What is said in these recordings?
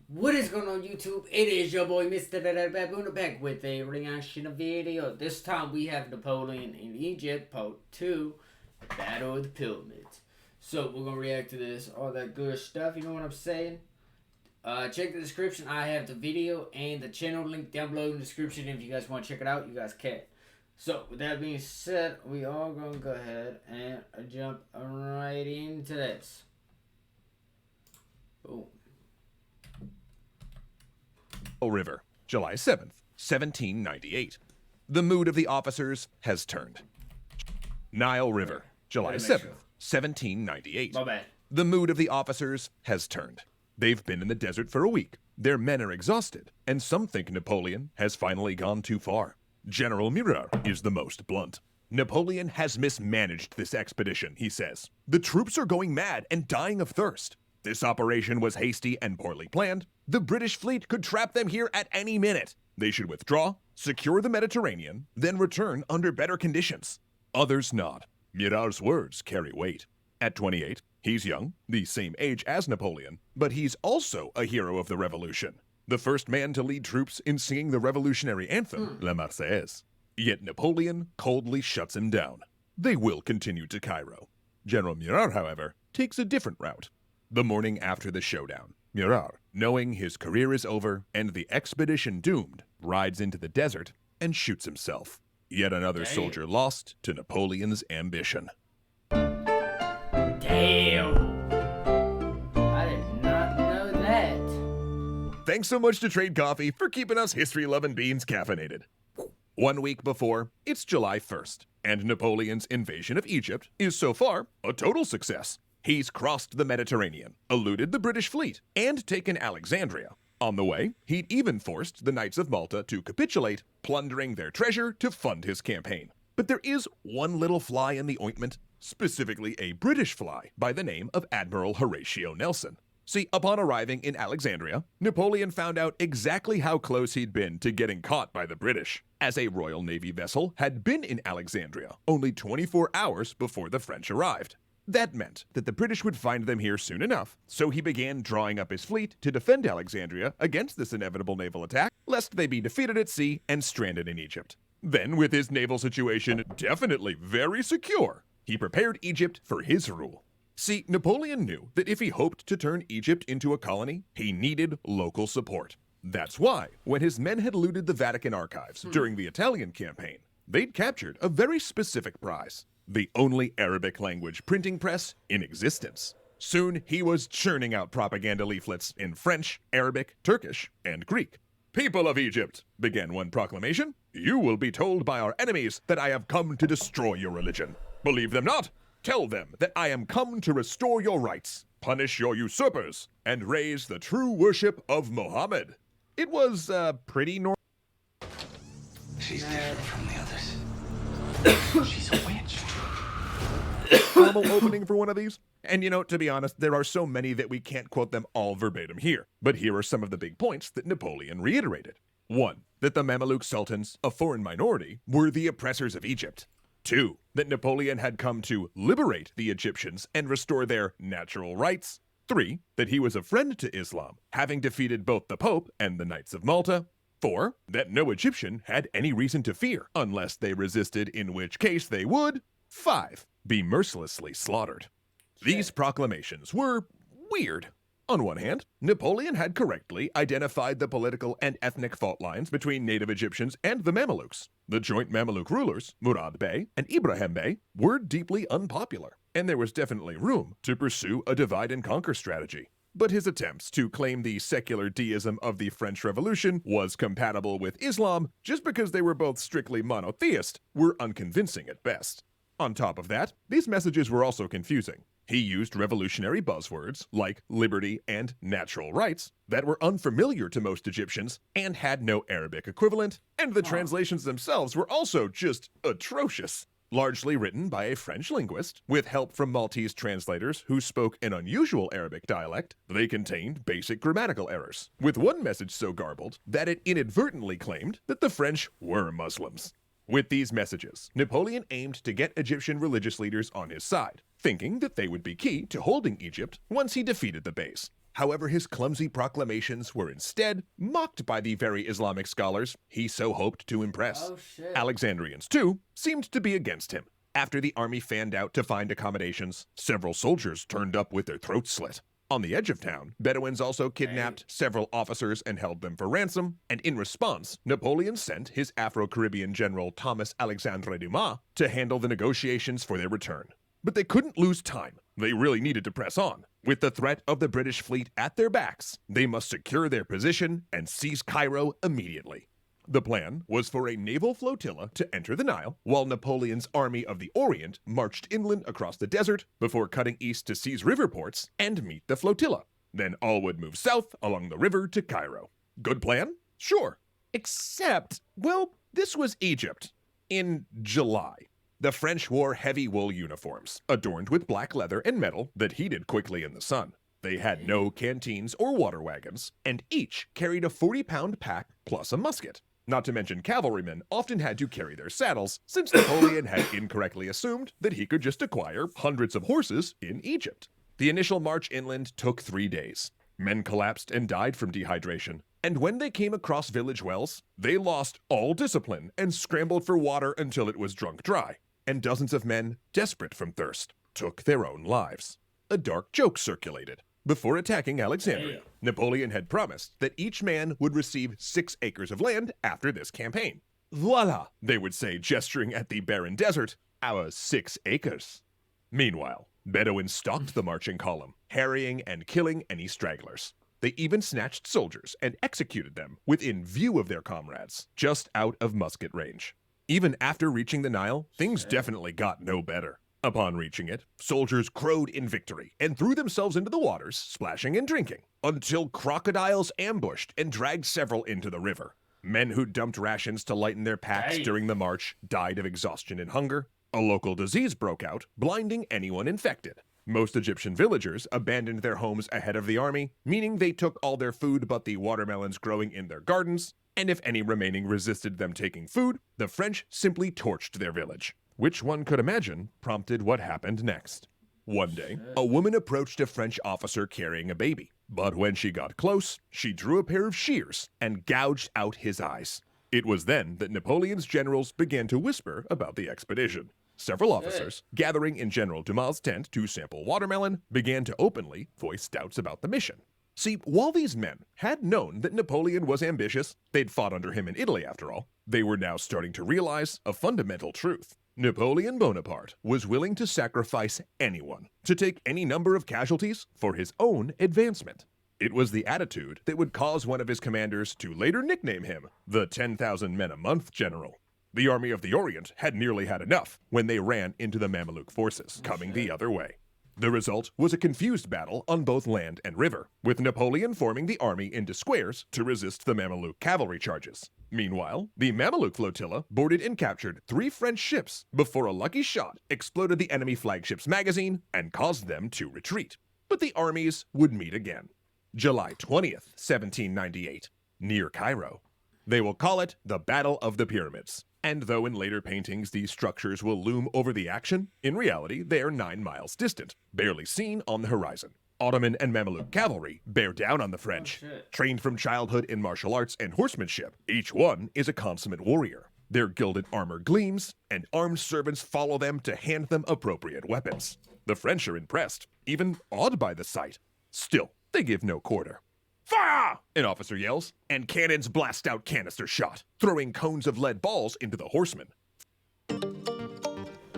What is going on YouTube? It is your boy MrBaboon back with a reaction video. This time we have Napoleon in Egypt, part 2, Battle of the Pyramids. So we're going to react to this, all that good stuff, you know what I'm saying? Check the description, I have the video and the channel link down below in the description. If you guys want to check it out, you guys can. So with that being said, we are going to go ahead and jump right into this. Boom. River, July 7th, 1798. The mood of the officers has turned. Nile River, July 7th, 1798. My bad. The mood of the officers has turned. They've been in the desert for a week. Their men are exhausted, and some think Napoleon has finally gone too far. General Murat is the most blunt. Napoleon has mismanaged this expedition, he says. The troops are going mad and dying of thirst. This operation was hasty and poorly planned. The British fleet could trap them here at any minute. They should withdraw, secure the Mediterranean, then return under better conditions. Others nod. Murat's words carry weight. At 28, he's young, the same age as Napoleon, but he's also a hero of the revolution. The first man to lead troops in singing the revolutionary anthem, La Marseillaise. Yet Napoleon coldly shuts him down. They will continue to Cairo. General Murat, however, takes a different route. The morning after the showdown, Murat, knowing his career is over and the expedition doomed, rides into the desert and shoots himself. Yet another soldier lost to Napoleon's ambition. Damn! I did not know that. Thanks so much to Trade Coffee for keeping us history-loving beans caffeinated. 1 week before, it's July 1st, and Napoleon's invasion of Egypt is so far a total success. He's crossed the Mediterranean, eluded the British fleet, and taken Alexandria. On the way, he'd even forced the Knights of Malta to capitulate, plundering their treasure to fund his campaign. But there is one little fly in the ointment, specifically a British fly by the name of Admiral Horatio Nelson. See, upon arriving in Alexandria, Napoleon found out exactly how close he'd been to getting caught by the British, as a Royal Navy vessel had been in Alexandria only 24 hours before the French arrived. That meant that the British would find them here soon enough, so he began drawing up his fleet to defend Alexandria against this inevitable naval attack, lest they be defeated at sea and stranded in Egypt. Then, with his naval situation definitely very secure, he prepared Egypt for his rule. See, Napoleon knew that if he hoped to turn Egypt into a colony, he needed local support. That's why, when his men had looted the Vatican archives during the Italian campaign, they'd captured a very specific prize: the only Arabic language printing press in existence. Soon, he was churning out propaganda leaflets in French, Arabic, Turkish, and Greek. "People of Egypt," began one proclamation, "you will be told by our enemies that I have come to destroy your religion. Believe them not. Tell them that I am come to restore your rights, punish your usurpers, and raise the true worship of Mohammed." It was, pretty normal. She's different from the others. She's a witch. Normal opening for one of these. And to be honest, there are so many that we can't quote them all verbatim here. But here are some of the big points that Napoleon reiterated. 1. That the Mamluk sultans, a foreign minority, were the oppressors of Egypt. 2. That Napoleon had come to liberate the Egyptians and restore their natural rights. 3. That he was a friend to Islam, having defeated both the Pope and the Knights of Malta. 4. That no Egyptian had any reason to fear, unless they resisted, in which case they would 5. Be mercilessly slaughtered. These proclamations were weird. On one hand, Napoleon had correctly identified the political and ethnic fault lines between native Egyptians and the Mamelukes. The joint Mameluke rulers, Murad Bey and Ibrahim Bey, were deeply unpopular, and there was definitely room to pursue a divide-and-conquer strategy. But his attempts to claim the secular deism of the French Revolution was compatible with Islam just because they were both strictly monotheist were unconvincing at best. On top of that, these messages were also confusing. He used revolutionary buzzwords like liberty and natural rights that were unfamiliar to most Egyptians and had no Arabic equivalent, and the translations themselves were also just atrocious. Largely written by a French linguist, with help from Maltese translators who spoke an unusual Arabic dialect, they contained basic grammatical errors, with one message so garbled that it inadvertently claimed that the French were Muslims. With these messages, Napoleon aimed to get Egyptian religious leaders on his side, thinking that they would be key to holding Egypt once he defeated the Beys. However, his clumsy proclamations were instead mocked by the very Islamic scholars he so hoped to impress. Oh shit. Alexandrians, too, seemed to be against him. After the army fanned out to find accommodations, several soldiers turned up with their throats slit. On the edge of town, Bedouins also kidnapped several officers and held them for ransom, and in response, Napoleon sent his Afro-Caribbean general Thomas Alexandre Dumas to handle the negotiations for their return. But they couldn't lose time. They really needed to press on. With the threat of the British fleet at their backs, they must secure their position and seize Cairo immediately. The plan was for a naval flotilla to enter the Nile, while Napoleon's Army of the Orient marched inland across the desert before cutting east to seize river ports and meet the flotilla. Then all would move south along the river to Cairo. Good plan? Sure. Except, well, this was Egypt. In July. The French wore heavy wool uniforms, adorned with black leather and metal that heated quickly in the sun. They had no canteens or water wagons, and each carried a 40-pound pack plus a musket. Not to mention cavalrymen often had to carry their saddles, since Napoleon had incorrectly assumed that he could just acquire hundreds of horses in Egypt. The initial march inland took 3 days. Men collapsed and died from dehydration, and when they came across village wells, they lost all discipline and scrambled for water until it was drunk dry. And dozens of men, desperate from thirst, took their own lives. A dark joke circulated. Before attacking Alexandria, Napoleon had promised that each man would receive 6 acres of land after this campaign. Voila, they would say, gesturing at the barren desert, our 6 acres. Meanwhile, Bedouins stalked the marching column, harrying and killing any stragglers. They even snatched soldiers and executed them within view of their comrades, just out of musket range. Even after reaching the Nile, things definitely got no better. Upon reaching it, soldiers crowed in victory and threw themselves into the waters, splashing and drinking, until crocodiles ambushed and dragged several into the river. Men who dumped rations to lighten their packs during the march died of exhaustion and hunger. A local disease broke out, blinding anyone infected. Most Egyptian villagers abandoned their homes ahead of the army, meaning they took all their food but the watermelons growing in their gardens, and if any remaining resisted them taking food, the French simply torched their village, which one could imagine prompted what happened next. One day, a woman approached a French officer carrying a baby, but when she got close, she drew a pair of shears and gouged out his eyes. It was then that Napoleon's generals began to whisper about the expedition. Several officers, gathering in General Dumas' tent to sample watermelon, began to openly voice doubts about the mission. See, while these men had known that Napoleon was ambitious, they'd fought under him in Italy after all, they were now starting to realize a fundamental truth. Napoleon Bonaparte was willing to sacrifice anyone, to take any number of casualties for his own advancement. It was the attitude that would cause one of his commanders to later nickname him the 10,000 men a month general. The Army of the Orient had nearly had enough when they ran into the Mamluk forces, coming the other way. The result was a confused battle on both land and river, with Napoleon forming the army into squares to resist the Mamluk cavalry charges. Meanwhile, the Mamluk flotilla boarded and captured 3 French ships before a lucky shot exploded the enemy flagship's magazine and caused them to retreat. But the armies would meet again. July 20th, 1798, near Cairo. They will call it the Battle of the Pyramids. And though in later paintings these structures will loom over the action, in reality they are 9 miles distant, barely seen on the horizon. Ottoman and Mamluk cavalry bear down on the French. Trained from childhood in martial arts and horsemanship, each one is a consummate warrior. Their gilded armor gleams, and armed servants follow them to hand them appropriate weapons. The French are impressed, even awed by the sight. Still, they give no quarter. Fire! An officer yells, and cannons blast out canister shot, throwing cones of lead balls into the horsemen.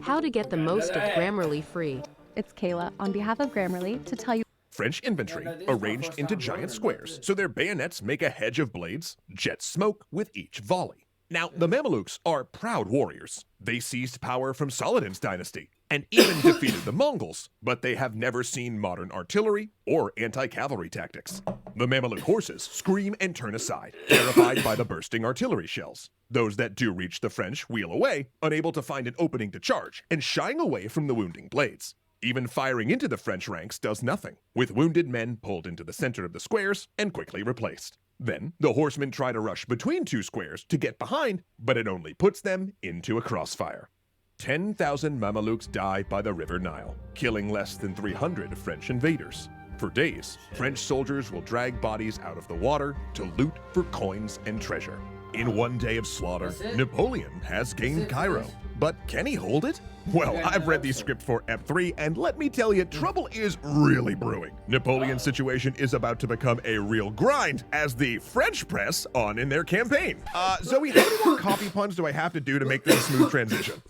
How to get the most of Grammarly free. It's Kayla on behalf of Grammarly to tell you. French infantry arranged into giant squares, so their bayonets make a hedge of blades, jet smoke with each volley. Now, the Mamelukes are proud warriors. They seized power from Saladin's dynasty and even defeated the Mongols, but they have never seen modern artillery or anti-cavalry tactics. The Mameluke horses scream and turn aside, terrified by the bursting artillery shells. Those that do reach the French wheel away, unable to find an opening to charge, and shying away from the wounding blades. Even firing into the French ranks does nothing, with wounded men pulled into the center of the squares and quickly replaced. Then, the horsemen try to rush between 2 squares to get behind, but it only puts them into a crossfire. 10,000 Mamelukes die by the River Nile, killing less than 300 French invaders. For days, French soldiers will drag bodies out of the water to loot for coins and treasure. In one day of slaughter, That's it? Napoleon has gained it, Cairo. please? But can he hold it? Well, Yeah, I've no, read the that's script for Ep3, and let me tell you, trouble is really brewing. Napoleon's situation is about to become a real grind as the French press on in their campaign. Zoe, how many more coffee puns do I have to do to make this a smooth transition?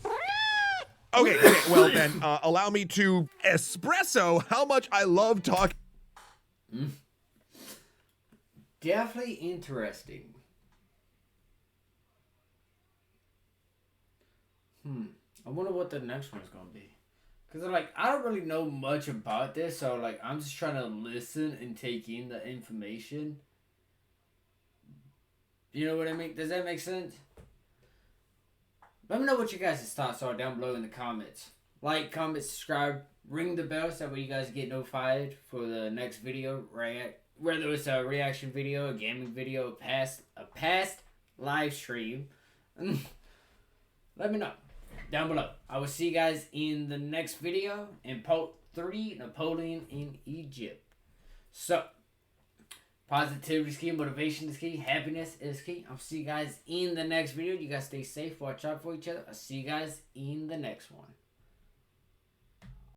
Okay, well then, allow me to espresso how much I love talking. Definitely interesting. I wonder what the next one's gonna be. Cause like I don't really know much about this, so like I'm just trying to listen and take in the information. You know what I mean? Does that make sense? Let me know what you guys' thoughts are down below in the comments. Like, comment, subscribe, ring the bell so that way you guys get notified for the next video. Whether it's a reaction video, a gaming video, a past live stream. Let me know down below. I will see you guys in the next video in part 3, Napoleon in Egypt. So, positivity is key, motivation is key, happiness is key. I'll see you guys in the next video. You guys stay safe, watch out for each other. I'll see you guys in the next one.